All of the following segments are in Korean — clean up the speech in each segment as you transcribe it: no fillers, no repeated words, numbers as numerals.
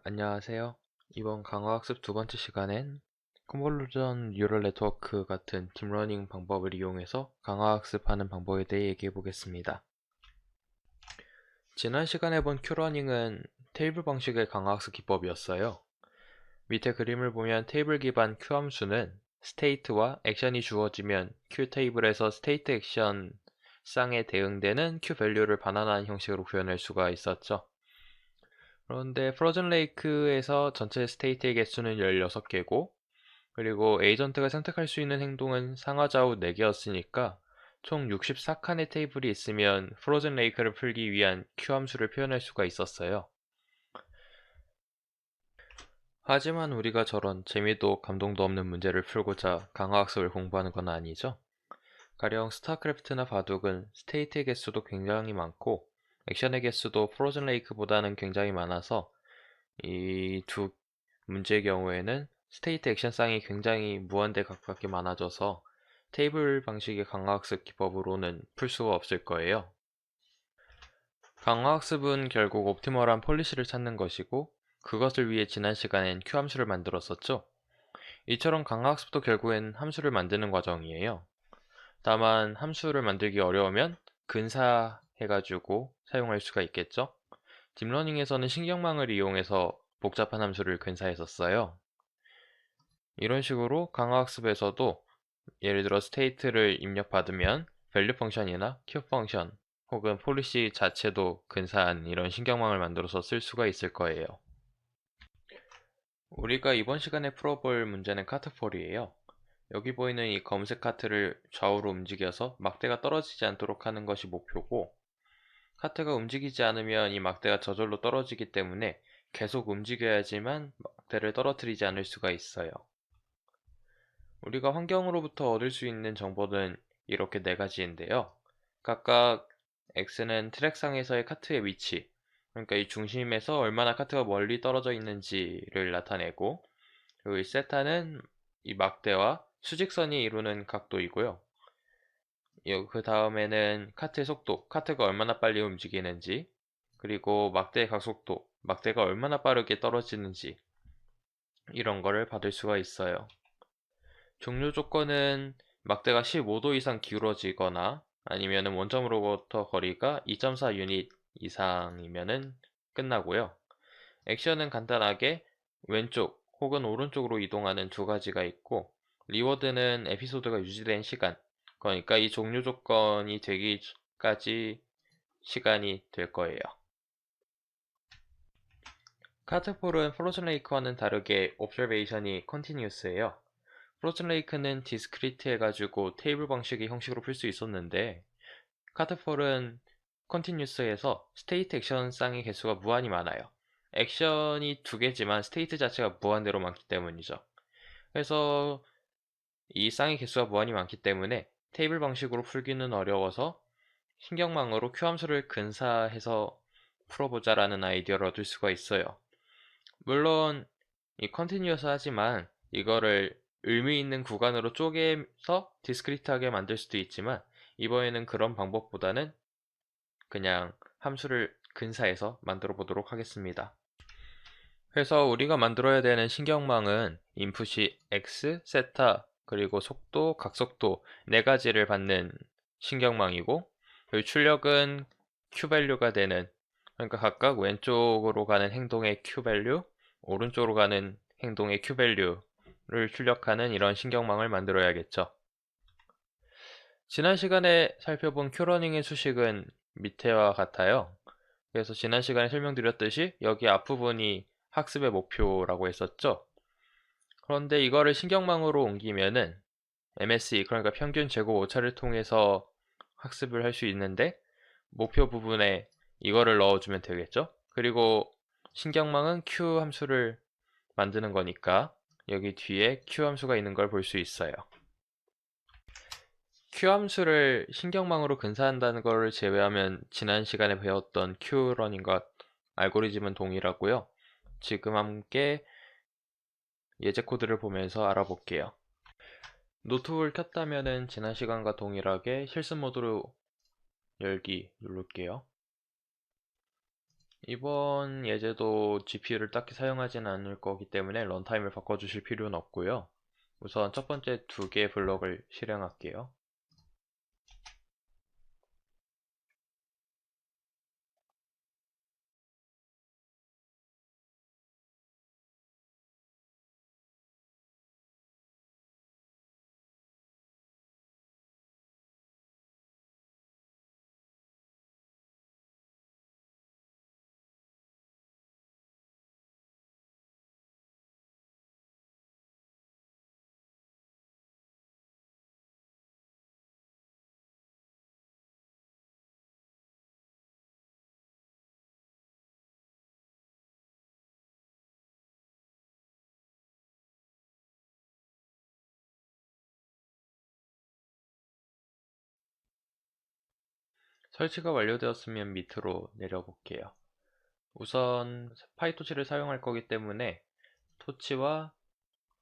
안녕하세요. 이번 강화학습 두 번째 시간엔 컨볼루전 뉴럴 네트워크 같은 딥러닝 방법을 이용해서 강화학습하는 방법에 대해 얘기해 보겠습니다. 지난 시간에 본 큐러닝은 테이블 방식의 강화학습 기법이었어요. 밑에 그림을 보면 테이블 기반 큐 함수는 스테이트와 액션이 주어지면 큐 테이블에서 스테이트 액션 쌍에 대응되는 큐 밸류를 반환하는 형식으로 구현할 수가 있었죠. 그런데 프로즌 레이크에서 전체 스테이트의 개수는 16개고 그리고 에이전트가 선택할 수 있는 행동은 상하좌우 4개였으니까 총 64칸의 테이블이 있으면 프로즌 레이크를 풀기 위한 q 함수를 표현할 수가 있었어요. 하지만 우리가 저런 재미도 감동도 없는 문제를 풀고자 강화학습을 공부하는 건 아니죠. 가령 스타크래프트나 바둑은 스테이트의 개수도 굉장히 많고 액션의 개수도 프로즌 레이크보다는 굉장히 많아서 이 두 문제의 경우에는 스테이트 액션 쌍이 굉장히 무한대 가깝게 많아져서 테이블 방식의 강화학습 기법으로는 풀 수가 없을 거예요. 강화학습은 결국 옵티멀한 폴리시를 찾는 것이고 그것을 위해 지난 시간엔 Q 함수를 만들었었죠. 이처럼 강화학습도 결국엔 함수를 만드는 과정이에요. 다만 함수를 만들기 어려우면 근사해가지고 사용할 수가 있겠죠. 딥러닝에서는 신경망을 이용해서 복잡한 함수를 근사했었어요. 이런 식으로 강화학습에서도 예를 들어 스테이트를 입력받으면 밸류 펑션이나 q 펑션 혹은 폴리시 자체도 근사한 이런 신경망을 만들어서 쓸 수가 있을 거예요. 우리가 이번 시간에 풀어볼 문제는 카트폴이에요. 여기 보이는 이 검은색 카트를 좌우로 움직여서 막대가 떨어지지 않도록 하는 것이 목표고, 카트가 움직이지 않으면 이 막대가 저절로 떨어지기 때문에 계속 움직여야지만 막대를 떨어뜨리지 않을 수가 있어요. 우리가 환경으로부터 얻을 수 있는 정보는 이렇게 네 가지인데요. 각각 X는 트랙상에서의 카트의 위치, 그러니까 이 중심에서 얼마나 카트가 멀리 떨어져 있는지를 나타내고, 그리고 이 세타는 이 막대와 수직선이 이루는 각도이고요. 그 다음에는 카트의 속도, 카트가 얼마나 빨리 움직이는지, 그리고 막대의 각속도, 막대가 얼마나 빠르게 떨어지는지 이런 거를 받을 수가 있어요. 종료 조건은 막대가 15도 이상 기울어지거나 아니면 원점으로부터 거리가 2.4 유닛 이상이면은 끝나고요. 액션은 간단하게 왼쪽 혹은 오른쪽으로 이동하는 두 가지가 있고, 리워드는 에피소드가 유지된 시간, 그러니까 이 종료 조건이 되기까지 시간이 될 거예요. 카트폴은 프로즌 레이크와는 다르게 옵저베이션이 컨티뉴스예요. 프로즌 레이크는 디스크리트 해가지고 테이블 방식의 형식으로 풀 수 있었는데, 카트폴은 컨티뉴스해서 스테이트 액션 쌍의 개수가 무한히 많아요. 액션이 두 개지만 스테이트 자체가 무한대로 많기 때문이죠. 그래서 이 쌍의 개수가 무한히 많기 때문에 테이블 방식으로 풀기는 어려워서 신경망으로 q 함수를 근사해서 풀어보자라는 아이디어를 얻을 수가 있어요. 물론 이 컨티뉴어스 하지만 이거를 의미 있는 구간으로 쪼개서 디스크리트하게 만들 수도 있지만, 이번에는 그런 방법보다는 그냥 함수를 근사해서 만들어 보도록 하겠습니다. 그래서 우리가 만들어야 되는 신경망은 인풋이 x, 세타, 그리고 속도, 각속도 네 가지를 받는 신경망이고, 그리고 출력은 q 밸류가 되는, 그러니까 각각 왼쪽으로 가는 행동의 q 밸류, 오른쪽으로 가는 행동의 q 밸류를 출력하는 이런 신경망을 만들어야겠죠. 지난 시간에 살펴본 큐러닝의 수식은 밑에와 같아요. 그래서 지난 시간에 설명드렸듯이 여기 앞부분이 학습의 목표라고 했었죠. 그런데 이거를 신경망으로 옮기면은 MSE, 그러니까 평균 제곱 오차를 통해서 학습을 할 수 있는데, 목표 부분에 이거를 넣어주면 되겠죠. 그리고 신경망은 Q 함수를 만드는 거니까 여기 뒤에 Q 함수가 있는 걸 볼 수 있어요. Q 함수를 신경망으로 근사한다는 것을 제외하면 지난 시간에 배웠던 Q러닝과 알고리즘은 동일하고요. 지금 함께 예제 코드를 보면서 알아볼게요. 노트북을 켰다면은 지난 시간과 동일하게 실습 모드로 열기 누를게요. 이번 예제도 GPU를 딱히 사용하지는 않을 거기 때문에 런타임을 바꿔주실 필요는 없고요. 우선 첫 번째 두 개의 블럭을 실행할게요. 설치가 완료되었으면 밑으로 내려볼게요. 우선 파이토치를 사용할 거기 때문에 토치와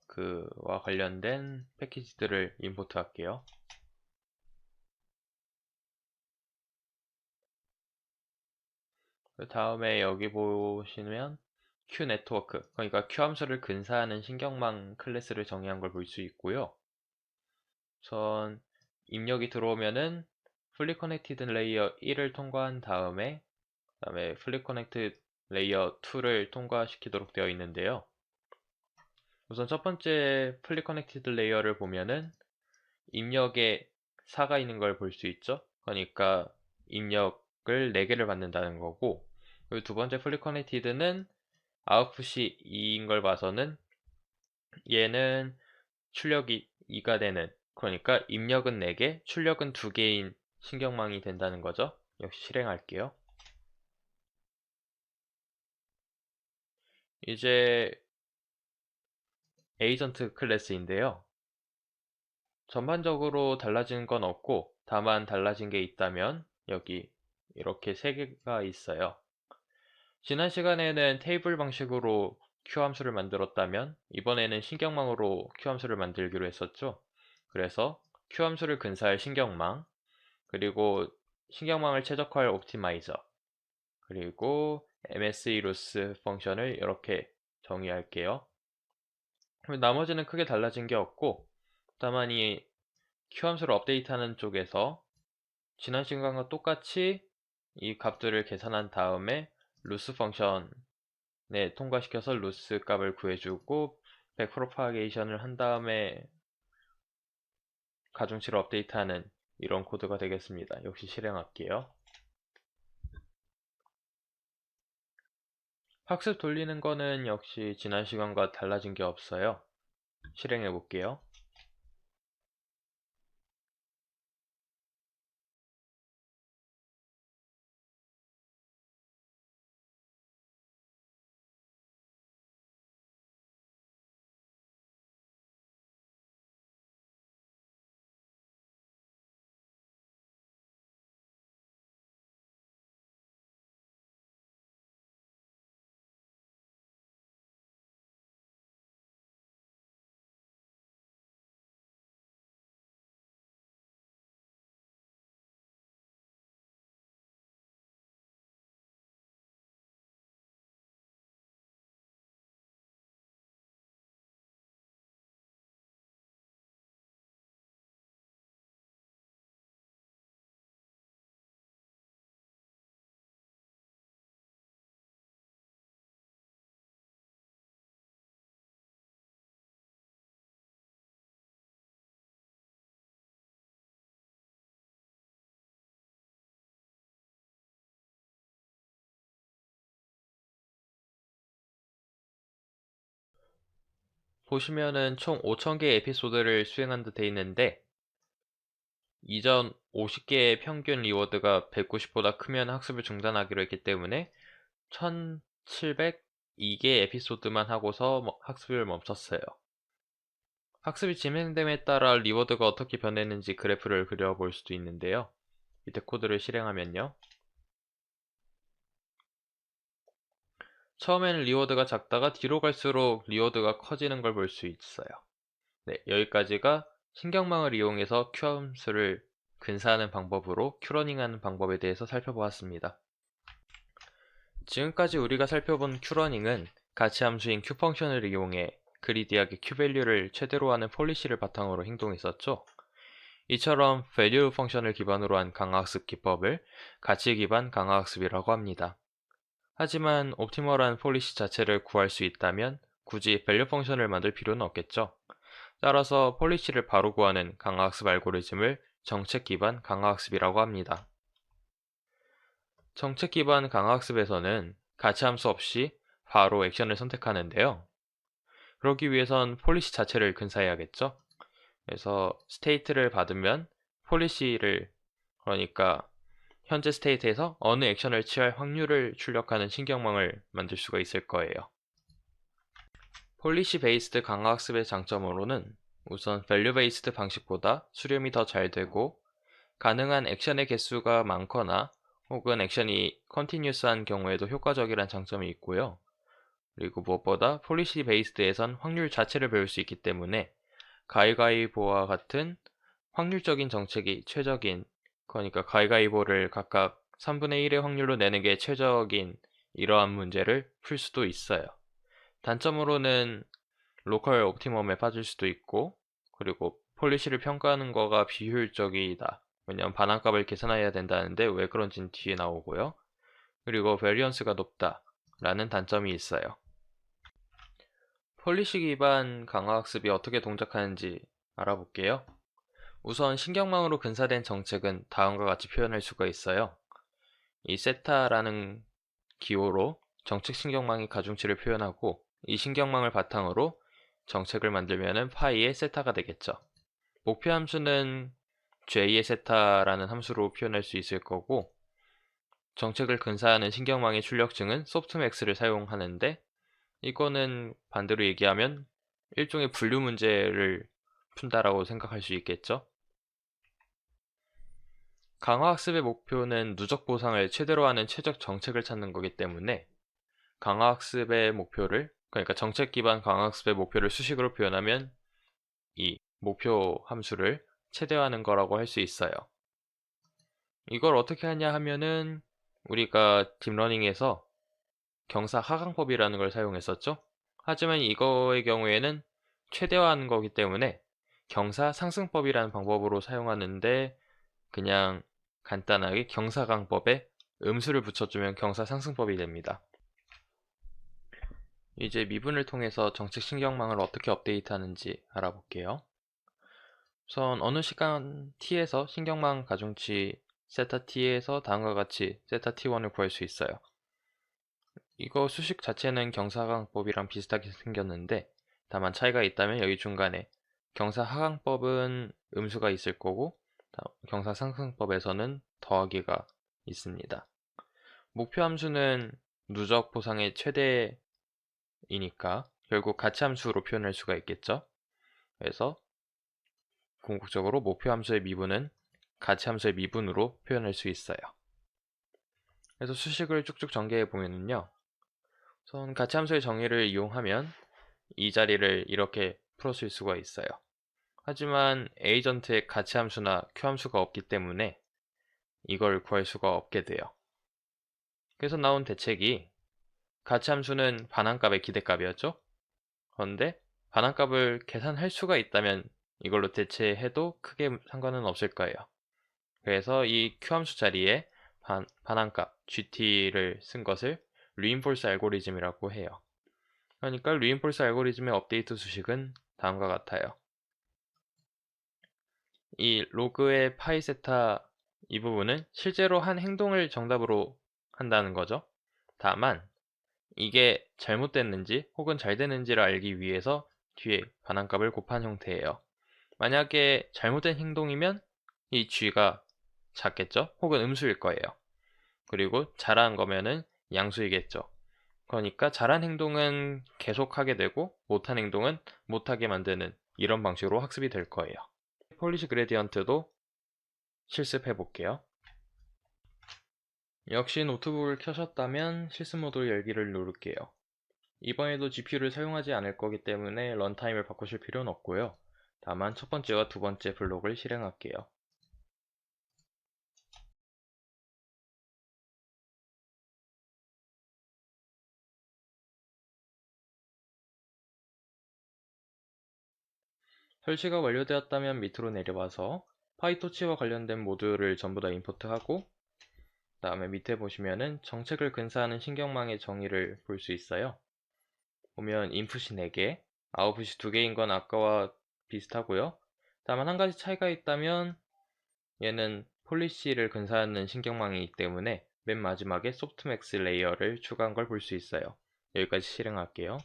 그와 관련된 패키지들을 임포트 할게요. 그 다음에 여기 보시면 Q 네트워크, 그러니까 Q 함수를 근사하는 신경망 클래스를 정의한 걸 볼 수 있고요. 우선 입력이 들어오면은 fully connected 레이어 1을 통과한 다음에 fully connected 레이어 2를 통과시키도록 되어 있는데요. 우선 첫 번째 fully connected 레이어를 보면은 입력에 4가 있는 걸 볼 수 있죠. 그러니까 입력을 4개를 받는다는 거고, 그리고 두 번째 fully connected는 아웃풋이 2인 걸 봐서는 얘는 출력이 2가 되는, 그러니까 입력은 4개, 출력은 2개인 신경망이 된다는 거죠. 역시 실행할게요. 이제 에이전트 클래스인데요. 전반적으로 달라진 건 없고, 다만 달라진 게 있다면 여기 이렇게 3개가 있어요. 지난 시간에는 테이블 방식으로 Q 함수를 만들었다면 이번에는 신경망으로 Q 함수를 만들기로 했었죠. 그래서 Q 함수를 근사할 신경망, 그리고 신경망을 최적화할 옵티마이저, 그리고 MSE 로스 펑션을 이렇게 정의할게요. 나머지는 크게 달라진 게 없고, 다만 이 Q 함수를 업데이트하는 쪽에서 지난 시간과 똑같이 이 값들을 계산한 다음에 로스 펑션에 통과시켜서 로스 값을 구해주고 백프로파게이션을 한 다음에 가중치를 업데이트하는 이런 코드가 되겠습니다. 역시 실행할게요. 학습 돌리는 거는 역시 지난 시간과 달라진 게 없어요. 실행해 볼게요. 보시면은 총 5000개의 에피소드를 수행한 듯 돼 있는데, 이전 50개의 평균 리워드가 190보다 크면 학습을 중단하기로 했기 때문에 1702개의 에피소드만 하고서 학습을 멈췄어요. 학습이 진행됨에 따라 리워드가 어떻게 변했는지 그래프를 그려볼 수도 있는데요. 밑에 코드를 실행하면요. 처음에는 리워드가 작다가 뒤로 갈수록 리워드가 커지는 걸 볼 수 있어요. 네, 여기까지가 신경망을 이용해서 Q 함수를 근사하는 방법으로 큐러닝하는 방법에 대해서 살펴보았습니다. 지금까지 우리가 살펴본 큐러닝은 가치 함수인 큐펑션을 이용해 그리디하게 큐밸류를 최대로 하는 폴리시를 바탕으로 행동했었죠. 이처럼 value 펑션을 기반으로 한 강화학습 기법을 가치 기반 강화학습이라고 합니다. 하지만 옵티멀한 폴리시 자체를 구할 수 있다면 굳이 value 펑션을 만들 필요는 없겠죠. 따라서 폴리시를 바로 구하는 강화학습 알고리즘을 정책 기반 강화학습이라고 합니다. 정책 기반 강화학습에서는 가치 함수 없이 바로 액션을 선택하는데요. 그러기 위해선 폴리시 자체를 근사해야겠죠. 그래서 스테이트를 받으면 폴리시를, 그러니까 현재 스테이트에서 어느 액션을 취할 확률을 출력하는 신경망을 만들 수가 있을 거예요. 폴리시 베이스드 강화학습의 장점으로는 우선 밸류 베이스드 방식보다 수렴이 더 잘 되고 가능한 액션의 개수가 많거나 혹은 액션이 컨티뉴스한 경우에도 효과적이란 장점이 있고요. 그리고 무엇보다 폴리시 베이스드에선 확률 자체를 배울 수 있기 때문에 가위가위보와 같은 확률적인 정책이 최적인, 그러니까 가위가위보를 각각 3분의 1의 확률로 내는 게 최적인 이러한 문제를 풀 수도 있어요. 단점으로는 로컬 옵티멈에 빠질 수도 있고, 그리고 폴리시를 평가하는 거가 비효율적이다. 왜냐면 반환값을 계산해야 된다는데 왜 그런지는 뒤에 나오고요. 그리고 베리언스가 높다 라는 단점이 있어요. 폴리시 기반 강화학습이 어떻게 동작하는지 알아볼게요. 우선 신경망으로 근사된 정책은 다음과 같이 표현할 수가 있어요. 이 세타라는 기호로 정책 신경망의 가중치를 표현하고 이 신경망을 바탕으로 정책을 만들면 파이의 세타가 되겠죠. 목표 함수는 j의 세타라는 함수로 표현할 수 있을 거고, 정책을 근사하는 신경망의 출력증은 소프트맥스를 사용하는데, 이거는 반대로 얘기하면 일종의 분류 문제를 푼다라고 생각할 수 있겠죠. 강화학습의 목표는 누적 보상을 최대로 하는 최적 정책을 찾는 거기 때문에 강화학습의 목표를, 그러니까 정책 기반 강화학습의 목표를 수식으로 표현하면 이 목표 함수를 최대화하는 거라고 할 수 있어요. 이걸 어떻게 하냐 하면은 우리가 딥러닝에서 경사 하강법이라는 걸 사용했었죠. 하지만 이거의 경우에는 최대화하는 거기 때문에 경사 상승법이라는 방법으로 사용하는데, 그냥 간단하게 경사강법에 음수를 붙여주면 경사 상승법이 됩니다. 이제 미분을 통해서 정책 신경망을 어떻게 업데이트하는지 알아볼게요. 우선 어느 시간 t에서 신경망 가중치 세타 t에서 다음과 같이 세타 t1을 구할 수 있어요. 이거 수식 자체는 경사하강법이랑 비슷하게 생겼는데 다만 차이가 있다면 여기 중간에 경사하강법은 음수가 있을 거고 경사상승법에서는 더하기가 있습니다. 목표 함수는 누적 보상의 최대이니까 결국 가치 함수로 표현할 수가 있겠죠. 그래서 궁극적으로 목표 함수의 미분은 가치 함수의 미분으로 표현할 수 있어요. 그래서 수식을 쭉쭉 전개해 보면요. 우선 가치 함수의 정의를 이용하면 이 자리를 이렇게 풀어쓸 수가 있어요. 하지만 에이전트에 가치 함수나 q 함수가 없기 때문에 이걸 구할 수가 없게 돼요. 그래서 나온 대책이 가치 함수는 반환값의 기대값이었죠. 그런데 반환값을 계산할 수가 있다면 이걸로 대체해도 크게 상관은 없을 거예요. 그래서 이 q 함수 자리에 반환값 gt를 쓴 것을 reinforce 알고리즘이라고 해요. 그러니까 reinforce 알고리즘의 업데이트 수식은 다음과 같아요. 이 로그의 파이 세타 이 부분은 실제로 한 행동을 정답으로 한다는 거죠. 다만 이게 잘못됐는지 혹은 잘 됐는지를 알기 위해서 뒤에 반환값을 곱한 형태예요. 만약에 잘못된 행동이면 이 g가 작겠죠? 혹은 음수일 거예요. 그리고 잘한 거면은 양수이겠죠. 그러니까 잘한 행동은 계속하게 되고 못한 행동은 못하게 만드는 이런 방식으로 학습이 될 거예요. 폴리시 그레디언트도 실습해 볼게요. 역시 노트북을 켜셨다면 실습 모드 열기를 누를게요. 이번에도 GPU를 사용하지 않을 거기 때문에 런타임을 바꾸실 필요는 없고요. 다만 첫 번째와 두 번째 블록을 실행할게요. 설치가 완료되었다면 밑으로 내려와서 파이토치와 관련된 모듈을 전부 다 임포트하고, 그 다음에 밑에 보시면은 정책을 근사하는 신경망의 정의를 볼 수 있어요. 보면 인풋이 4개, 아웃풋이 2개인 건 아까와 비슷하고요. 다만 한 가지 차이가 있다면 얘는 폴리시를 근사하는 신경망이기 때문에 맨 마지막에 소프트맥스 레이어를 추가한 걸 볼 수 있어요. 여기까지 실행할게요.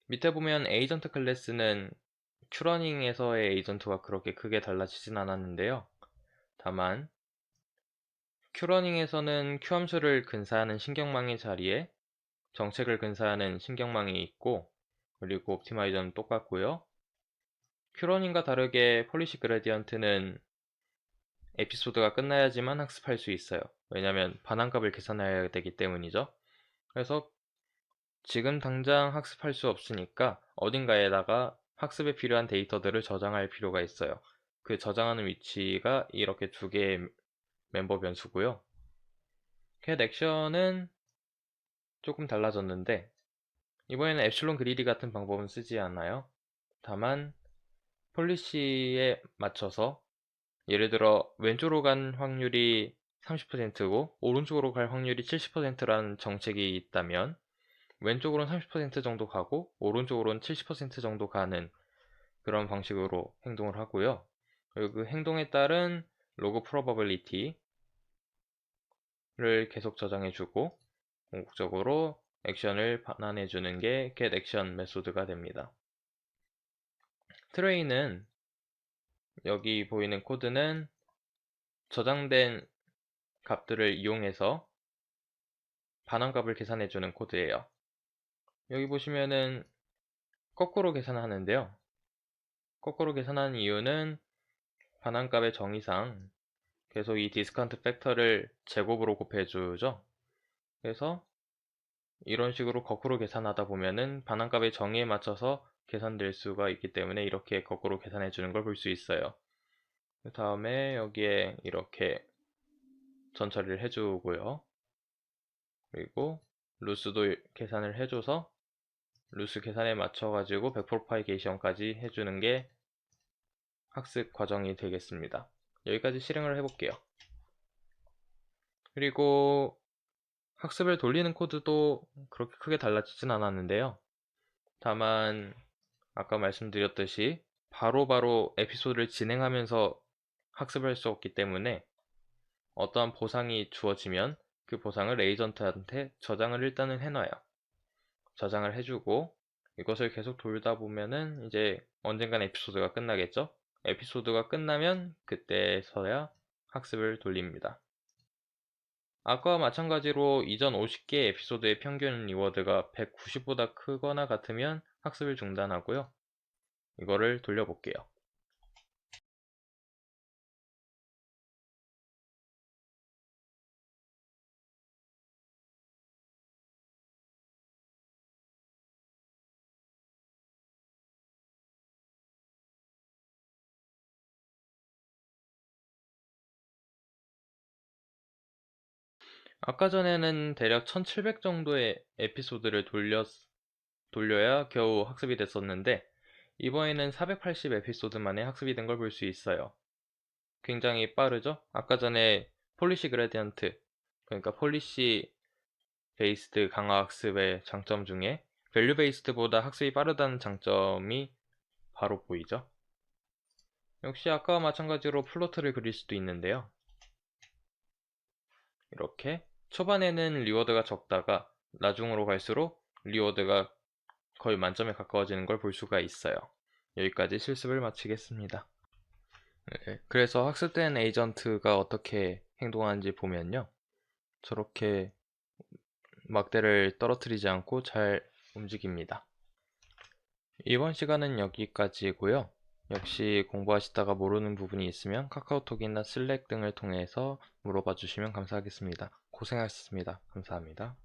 밑에 보면 에이전트 클래스는 큐러닝에서의 에이전트와 그렇게 크게 달라지진 않았는데요. 다만 큐러닝에서는 큐함수를 근사하는 신경망의 자리에 정책을 근사하는 신경망이 있고, 그리고 옵티마이저는 똑같고요. 큐러닝과 다르게 폴리시 그레디언트는 에피소드가 끝나야지만 학습할 수 있어요. 왜냐하면 반환값을 계산해야 되기 때문이죠. 그래서 지금 당장 학습할 수 없으니까 어딘가에다가 학습에 필요한 데이터들을 저장할 필요가 있어요. 그 저장하는 위치가 이렇게 2개의 멤버 변수고요. cat 액션은 조금 달라졌는데 이번에는 엡실론 그리디 같은 방법은 쓰지 않아요. 다만 폴리시에 맞춰서 예를 들어 왼쪽으로 간 확률이 30%고 오른쪽으로 갈 확률이 70%라는 정책이 있다면 왼쪽으로는 30% 정도 가고 오른쪽으로는 70% 정도 가는 그런 방식으로 행동을 하고요. 그리고 그 행동에 따른 로그 프로버빌리티를 계속 저장해주고 궁극적으로 액션을 반환해주는 게 get action 메소드가 됩니다. 트레이는 여기 보이는 코드는 저장된 값들을 이용해서 반환값을 계산해주는 코드예요. 여기 보시면은 거꾸로 계산하는데요. 거꾸로 계산하는 이유는 반환값의 정의상 계속 이 디스카운트 팩터를 제곱으로 곱해주죠. 그래서 이런 식으로 거꾸로 계산하다 보면은 반환값의 정의에 맞춰서 계산될 수가 있기 때문에 이렇게 거꾸로 계산해 주는 걸 볼 수 있어요. 그 다음에 여기에 이렇게 전처리를 해주고요. 그리고 루스도 계산을 해줘서 루스 계산에 맞춰가지고 100 프로파이게이션까지 해주는 게 학습 과정이 되겠습니다. 여기까지 실행을 해볼게요. 그리고 학습을 돌리는 코드도 그렇게 크게 달라지진 않았는데요. 다만 아까 말씀드렸듯이 바로바로 에피소드를 진행하면서 학습할 수 없기 때문에 어떠한 보상이 주어지면 그 보상을 에이전트한테 저장을 일단은 해놔요. 저장을 해주고 이것을 계속 돌다 보면은 이제 언젠간 에피소드가 끝나겠죠? 에피소드가 끝나면 그때서야 학습을 돌립니다. 아까와 마찬가지로 이전 50개 에피소드의 평균 리워드가 190보다 크거나 같으면 학습을 중단하고요. 이거를 돌려볼게요. 아까 전에는 대략 1700 정도의 에피소드를 돌려야 겨우 학습이 됐었는데 이번에는 480 에피소드 만에 학습이 된 걸 볼 수 있어요. 굉장히 빠르죠? 아까 전에 폴리시 그레디언트, 그러니까 폴리시 베이스드 강화 학습의 장점 중에 밸류 베이스드보다 학습이 빠르다는 장점이 바로 보이죠? 역시 아까와 마찬가지로 플로트를 그릴 수도 있는데요. 이렇게 초반에는 리워드가 적다가 나중으로 갈수록 리워드가 거의 만점에 가까워지는 걸 볼 수가 있어요. 여기까지 실습을 마치겠습니다. 네, 그래서 학습된 에이전트가 어떻게 행동하는지 보면요. 저렇게 막대를 떨어뜨리지 않고 잘 움직입니다. 이번 시간은 여기까지고요. 역시 공부하시다가 모르는 부분이 있으면 카카오톡이나 슬랙 등을 통해서 물어봐 주시면 감사하겠습니다. 고생하셨습니다. 감사합니다.